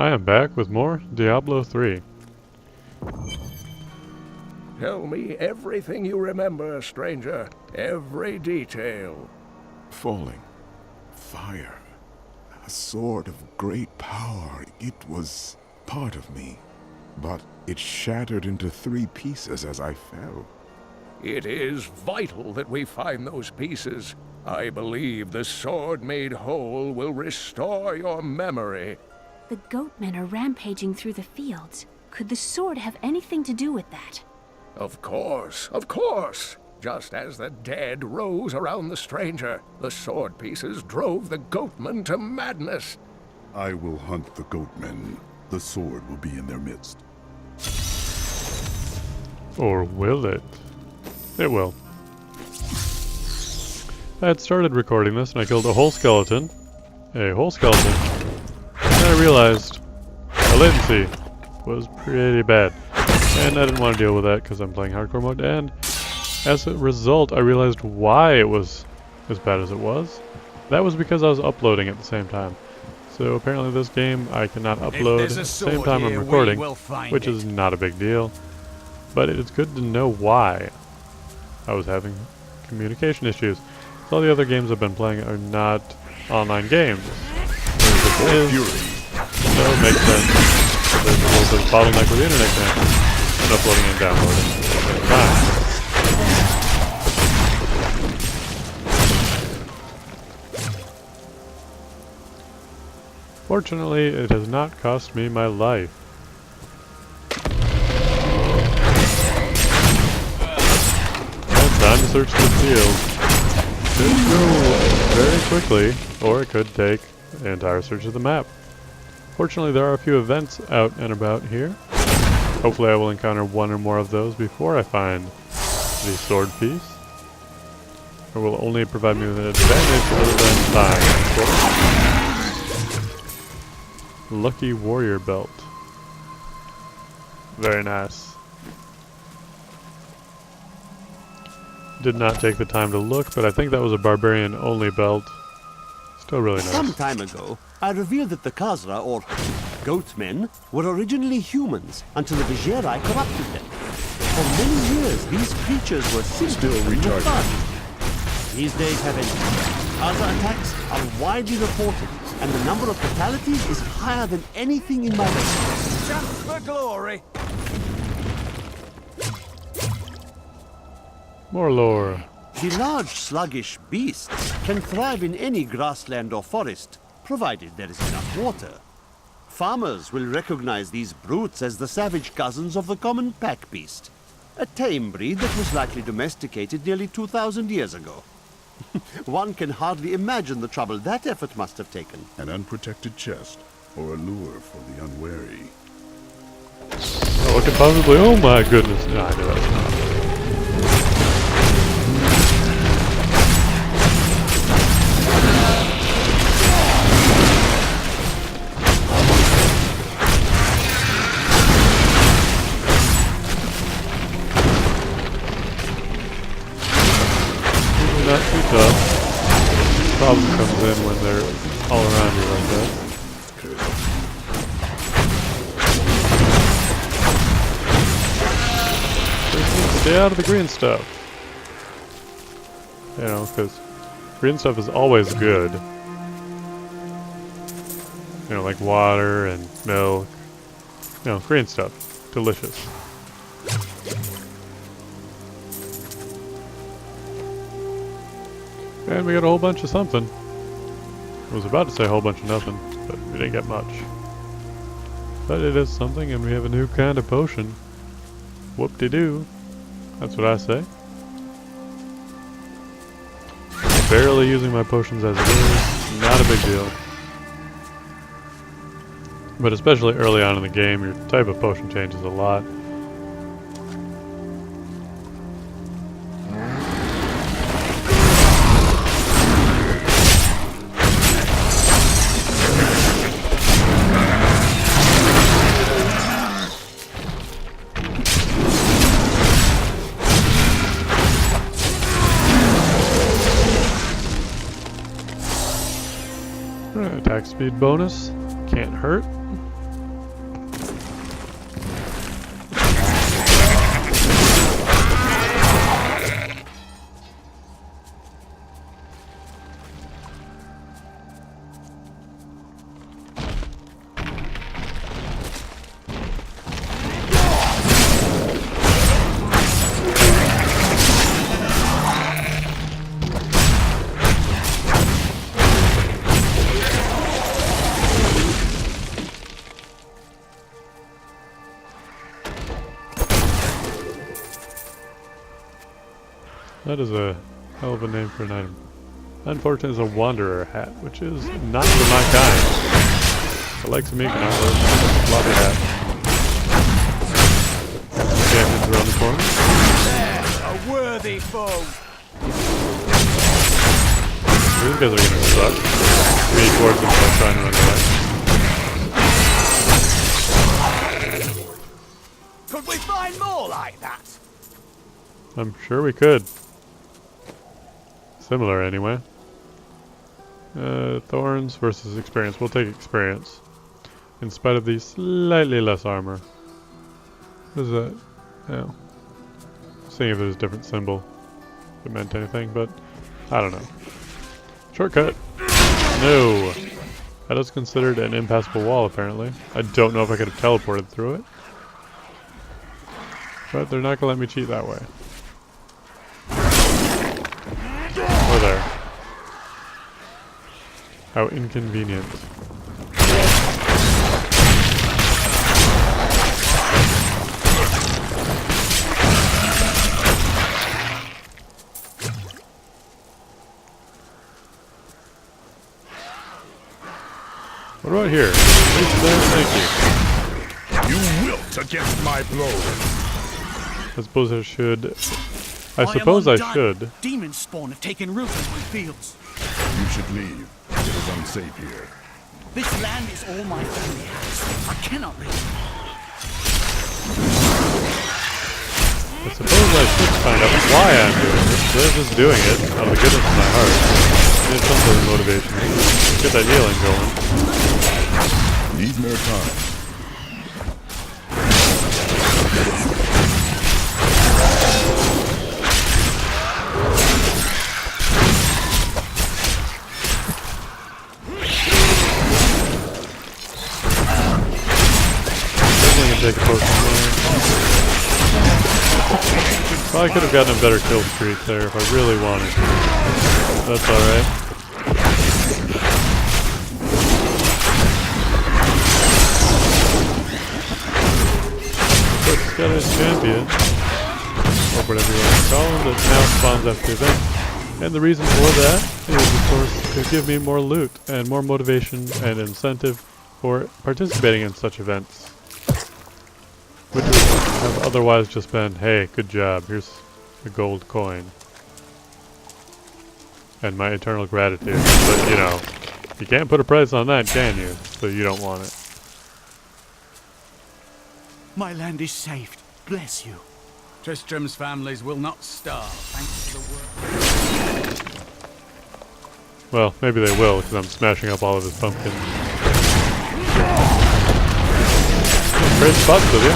I am back with more Diablo 3. Tell me everything you remember, stranger. Every detail. Falling. Fire. A sword of great power. It was part of me. But it shattered into 3 pieces as I fell. It is vital that we find those pieces. I believe the sword made whole will restore your memory. The goatmen are rampaging through the fields. Could the sword have anything to do with that? Of course, of course. Just as the dead rose around the stranger, the sword pieces drove the goatmen to madness. I will hunt the goatmen. The sword will be in their midst. Or will it? It will. I had started recording this and I killed a whole skeleton. And I realized the latency was pretty bad. And I didn't want to deal with that because I'm playing hardcore mode, and as a result I realized why it was as bad as it was. That was because I was uploading at the same time. So apparently this game I cannot upload at the same time I'm recording, which is not a big deal. But it is good to know why I was having communication issues. All the other games I've been playing are not online games. Whereas this is, so it makes sense. There's a little bit of bottleneck with the internet connection and uploading and downloading at the same time. Fortunately, it has not cost me my life. And time to search the field. Could go very quickly, or it could take the entire search of the map. Fortunately, there are a few events out and about here. Hopefully I will encounter one or more of those before I find the sword piece. It will only provide me with an advantage other than time, of course. Lucky warrior belt. Very nice. Did not take the time to look, but I think that was a barbarian only belt. Still really nice. Some time ago, I revealed that the Khazra, or goatmen, were originally humans until the Vigerai corrupted them. For many years, these creatures were still retarded. These days have ended. Khazra attacks are widely reported, and the number of fatalities is higher than anything in my record. Just for glory! More lore. The large, sluggish beasts can thrive in any grassland or forest, provided there is enough water. Farmers will recognize these brutes as the savage cousins of the common pack beast, a tame breed that was likely domesticated nearly 2,000 years ago. One can hardly imagine the trouble that effort must have taken. An unprotected chest, or a lure for the unwary. Oh, it could possibly. Oh my goodness! No, I knew that was not. Not too tough. Problem comes in when they're all around you like that. Stay out of the green stuff. You know, because green stuff is always good. You know, like water and milk. You know, green stuff. Delicious. And we got a whole bunch of something. I was about to say a whole bunch of nothing, but we didn't get much. But it is something, and we have a new kind of potion. Whoop-de-doo. That's what I say. Barely using my potions as it is. Not a big deal. But especially early on in the game, your type of potion changes a lot. Attack speed bonus. Can't hurt. That is a hell of a name for an item. Unfortunately, it's a Wanderer hat, which is not for my kind. The likes of me cannot wear a floppy hat. Champions around the corner. There, a worthy foe. These guys are gonna suck. Me towards them while trying to run away. Could we find more like that? I'm sure we could. Similar anyway. Thorns versus experience. We'll take experience. In spite of the slightly less armor. What is that? Oh. Seeing if there's a different symbol. If it meant anything, but I don't know. Shortcut! No! That is considered an impassable wall, apparently. I don't know if I could have teleported through it. But they're not gonna let me cheat that way. Or there. How inconvenient. What about here? Reach there, thank You wilt against my blow. you. I suppose I should. I suppose I should. Demon spawn have taken root in my fields. You should leave. It is unsafe here. This land is all my family has. I cannot leave. I suppose I should find out why I'm doing this. They're just doing it out of the goodness of my heart. Need some sort of motivation. Get that healing going. Need more time. Definitely gonna take a potion there. Probably could have gotten a better kill streak there if I really wanted to. That's alright. Got a champion, or whatever you want to call him, that now spawns after the event. And the reason for that is, of course, to give me more loot and more motivation and incentive for participating in such events. Which would have otherwise just been, hey, good job, here's a gold coin. And my eternal gratitude. But, you know, you can't put a price on that, can you? So you don't want it. My land is saved. Bless you. Tristram's families will not starve thanks to the work. Well, maybe they will, because I'm smashing up all of his pumpkins. Great spots with you.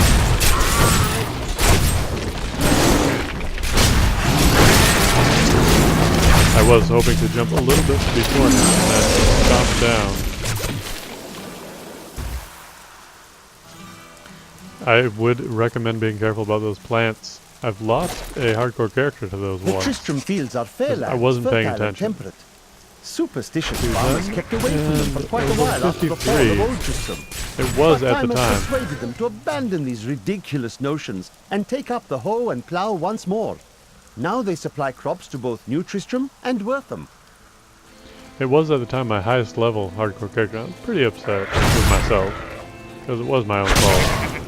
I was hoping to jump a little bit before him, and then stomp down. I would recommend being careful about those plants. I've lost a hardcore character to those The ones. Tristram fields are fair I wasn't paying fertile and attention. temperate. Superstitious farmers kept away from them for quite a And while after the fall of 53. Old Tristram. It was But at the time has time. persuaded them to abandon these ridiculous notions and take up the hoe and plough once more. Now they supply crops to both New Tristram and Wortham. It was at the time my highest level hardcore character. I was pretty upset with myself, because it was my own fault.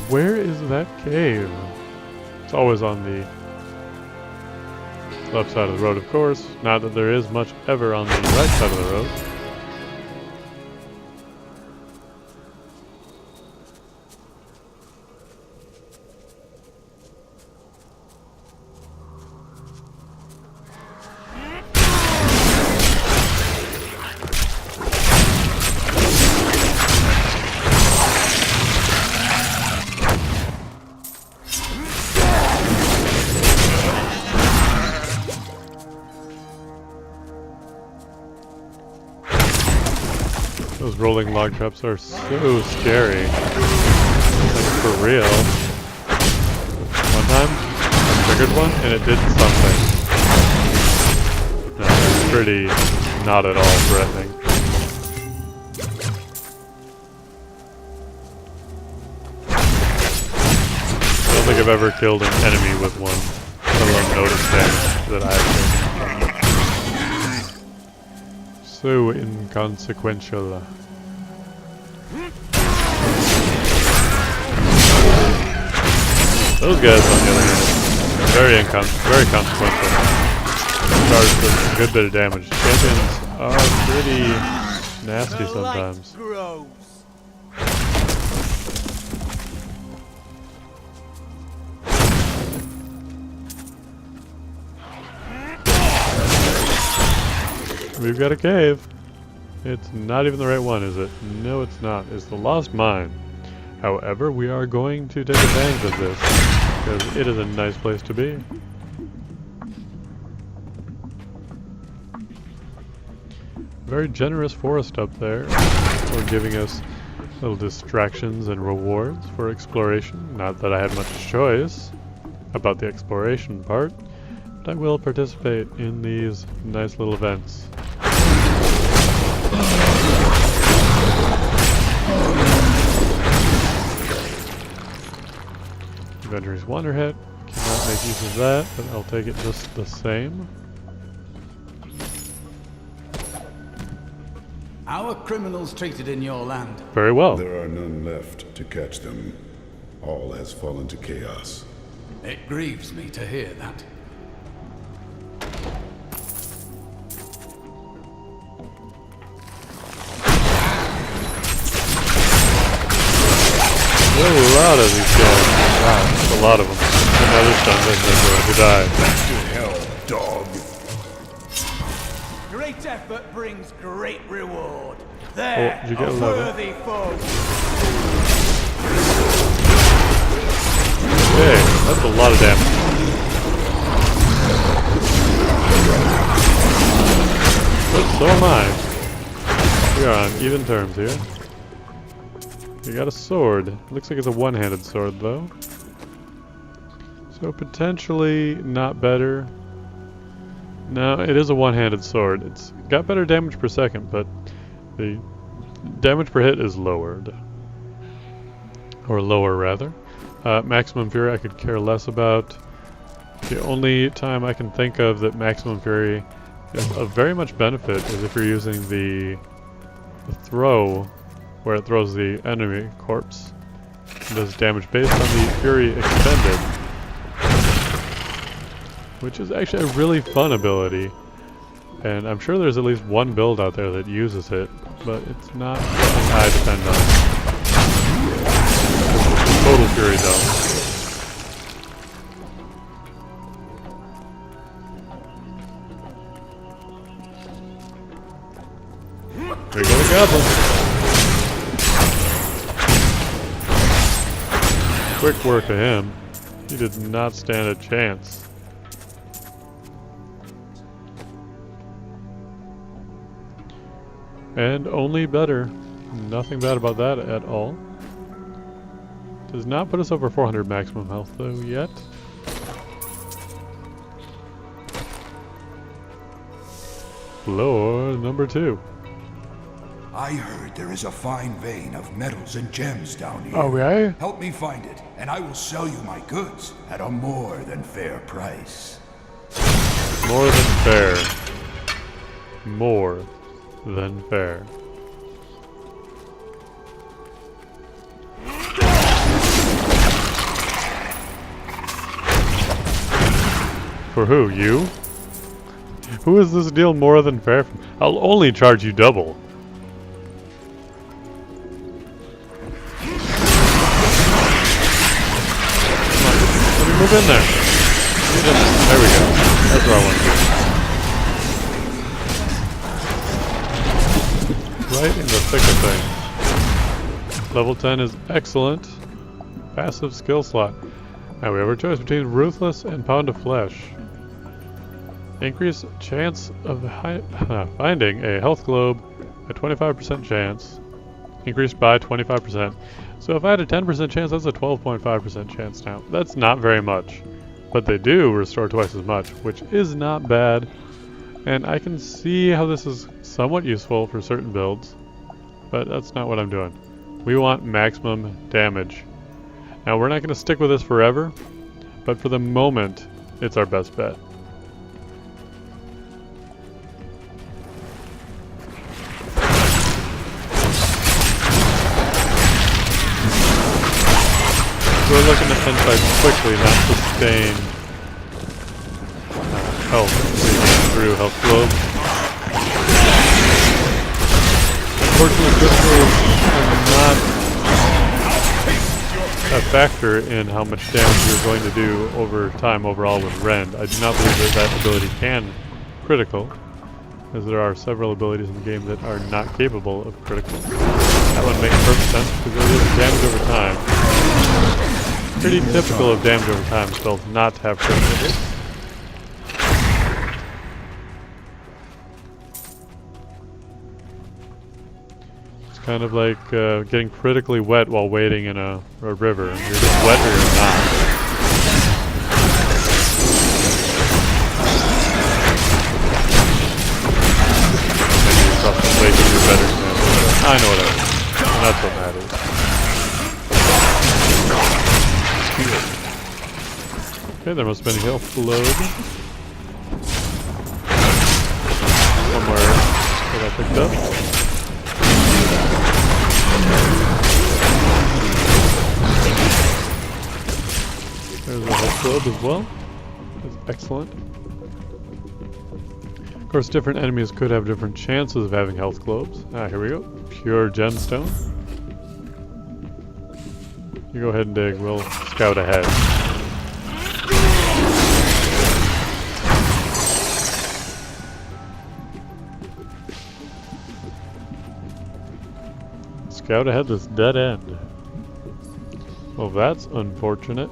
Where is that cave? It's always on the left side of the road, of course. Not that there is much ever on the right side of the road. Those rolling log traps are so scary. Like, for real. One time, I triggered one and it did something. No, it's pretty not at all threatening. I don't think I've ever killed an enemy with one, let alone notice damage that I've taken. So inconsequential. Those guys, on the other hand, very consequential. Starts with a good bit of damage. Champions are pretty nasty sometimes. We've got a cave. It's not even the right one, is it? No, it's not. It's the Lost Mine. However, we are going to take advantage of this, because it is a nice place to be. Very generous forest up there, for giving us little distractions and rewards for exploration. Not that I had much choice about the exploration part, but I will participate in these nice little events. Inventory's Wanderhead. Cannot make use of that, but I'll take it just the same. How are criminals treated in your land? Very well. There are none left to catch them. All has fallen to chaos. It grieves me to hear that. There are a lot of these guys. Wow, that's a lot of them. Another stun who died. Back to hell, dog. Great effort brings great reward. Oh, There, did you get a 11? worthy foe. Okay, that's a lot of damage. But so am I. We are on even terms here. We got a sword. Looks like it's a one-handed sword, though. So potentially not better. No, it is a one-handed sword. It's got better damage per second, but the damage per hit is lowered. Or lower, rather. Maximum Fury I could care less about. The only time I can think of that Maximum Fury is of very much benefit is if you're using the throw, where it throws the enemy corpse. It does damage based on the Fury expended, which is actually a really fun ability. And I'm sure there's at least one build out there that uses it, but it's not something I depend on. Total Fury though. There goes the goblin. Quick work to him. He did not stand a chance. And only better. Nothing bad about that at all. Does not put us over 400 maximum health though yet. Floor number 2. I heard there is a fine vein of metals and gems down here. Oh, yeah? Help me find it, and I will sell you my goods at a more than fair price. More than fair. More than fair. For who? You? Who is this deal more than fair from? I'll only charge you double. Let me move in there. There we go. That's where I want to be. Right in the thick of things. Level 10 is excellent. Passive skill slot. Now we have our choice between Ruthless and Pound of Flesh. Increase chance of finding a health globe at 25% chance. Increased by 25%. So if I had a 10% chance, that's a 12.5% chance now. That's not very much. But they do restore twice as much, which is not bad. And I can see how this is somewhat useful for certain builds, but that's not what I'm doing. We want maximum damage. Now we're not going to stick with this forever, but for the moment, it's our best bet. We're looking to end fights quickly, not sustain health through health globes. Unfortunately, crystals are not a factor in how much damage you're going to do over time overall with Rend. I do not believe that that ability can critical, as there are several abilities in the game that are not capable of critical. That one makes perfect sense because it is damage over time. Pretty typical of damage over time spells not to have critical hits. It's kind of like getting critically wet while wading in a river. You're just wet or you're not. Maybe you cross the lake and you're better than that. I know what I mean. And that's what matters. Okay, there must have been a health load. Somewhere that I picked up. There's a health load as well. That's excellent. Of course, different enemies could have different chances of having health globes. Ah, here we go. Pure gemstone. You go ahead and dig. We'll scout ahead. Scout ahead this dead end. Well, that's unfortunate.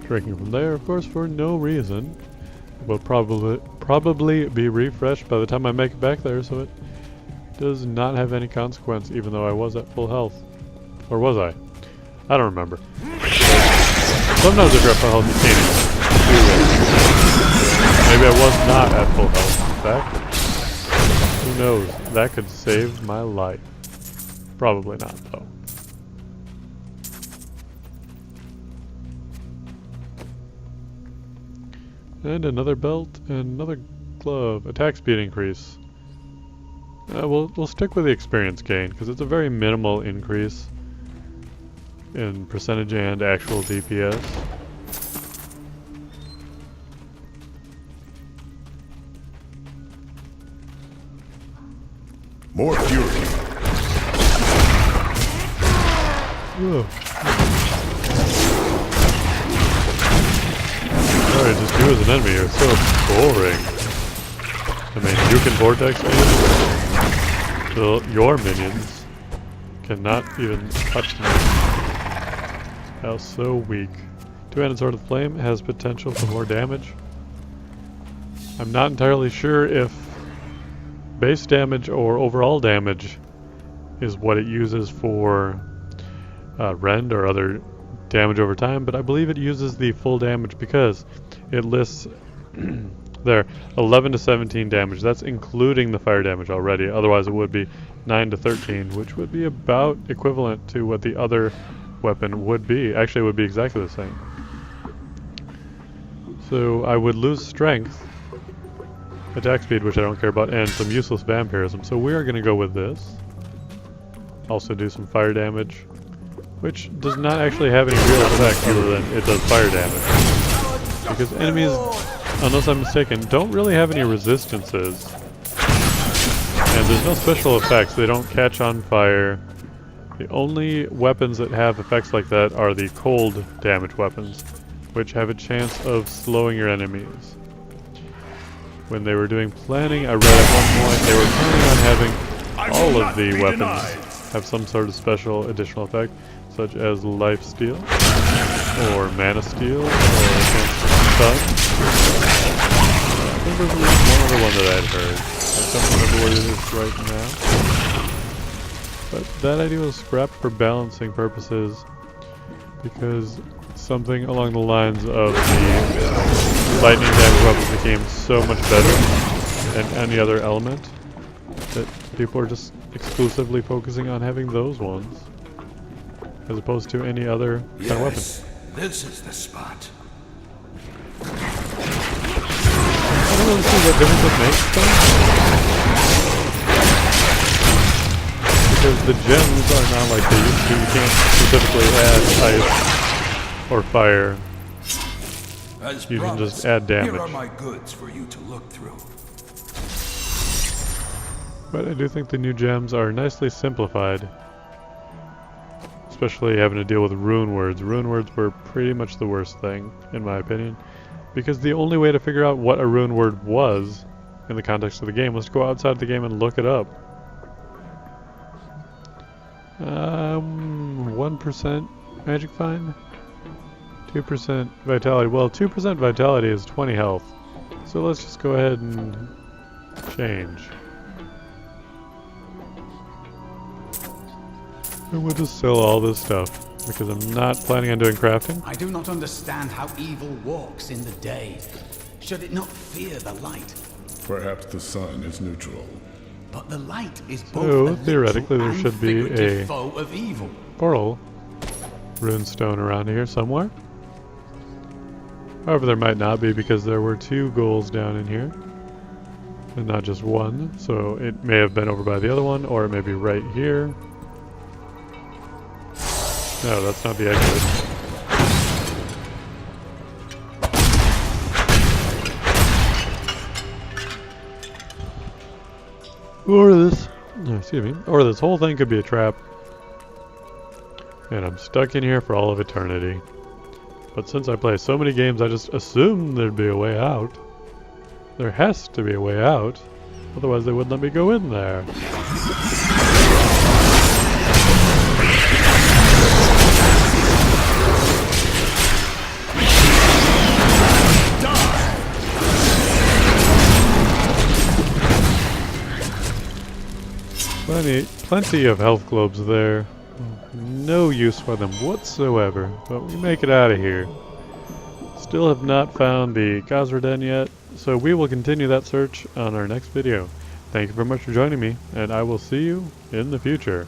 Drinking from there, of course, for no reason. Will probably be refreshed by the time I make it back there, so it does not have any consequence, even though I was at full health. Or was I? I don't remember. Sometimes if you're at full health, you can't even do it. Maybe I was not at full health, in fact. Who knows? That could save my life. Probably not, though. And another belt and another glove. Attack speed increase. We'll stick with the experience gain because it's a very minimal increase in percentage and actual DPS. More fury. Ugh. Sorry, just you as an enemy are so boring. I mean, you can vortex me, so your minions cannot even touch me. How so weak. Two-handed Sword of Flame has potential for more damage. I'm not entirely sure if base damage or overall damage is what it uses for rend or other damage over time, but I believe it uses the full damage because it lists there 11 to 17 damage. That's including the fire damage already. Otherwise it would be 9 to 13, which would be about equivalent to what the other weapon would be. Actually, it would be exactly the same. So I would lose strength, attack speed, which I don't care about, and some useless vampirism. So we are going to go with this. Also do some fire damage, which does not actually have any real effect other than it does fire damage. Because enemies, unless I'm mistaken, don't really have any resistances. And there's no special effects. They don't catch on fire. The only weapons that have effects like that are the cold damage weapons, which have a chance of slowing your enemies. When they were doing planning, I read at one point they were planning on having all of the weapons have some sort of special additional effect, such as life steal, or mana steal, or stun. I think there's one other one that I'd heard. I don't remember what it is right now. But that idea was scrapped for balancing purposes, because something along the lines of the lightning damage weapons became so much better than any other element that people are just exclusively focusing on having those ones as opposed to any other kind of weapon. This is the spot. I don't really see what difference it makes though. Because the gems are not like they used to. You can't specifically add ice or fire. As You can promised, just add damage. Here are my goods for you to look through. But I do think the new gems are nicely simplified. Especially having to deal with rune words. Rune words were pretty much the worst thing, in my opinion. Because the only way to figure out what a rune word was, in the context of the game, was to go outside the game and look it up. 1% magic find? 2% vitality. Well, 2% vitality is 20 health. So let's just go ahead and change. And we'll just sell all this stuff, because I'm not planning on doing crafting. I do not understand how evil walks in the day. Should it not fear the light? Perhaps the sun is neutral. But the light is both So, a theoretically, there literal should and be figurative a foe of evil. portal runestone around here somewhere. However, there might not be, because there were 2 goals down in here, and not just one. So it may have been over by the other one, or it may be right here. No, that's not the exit. Or this, excuse me, or this whole thing could be a trap. And I'm stuck in here for all of eternity. But since I play so many games, I just assumed there'd be a way out. There has to be a way out. Otherwise they wouldn't let me go in there. Plenty of health globes there. No use for them whatsoever, but we make it out of here. Still have not found the Gazraden yet, so we will continue that search on our next video. Thank you very much for joining me, and I will see you in the future.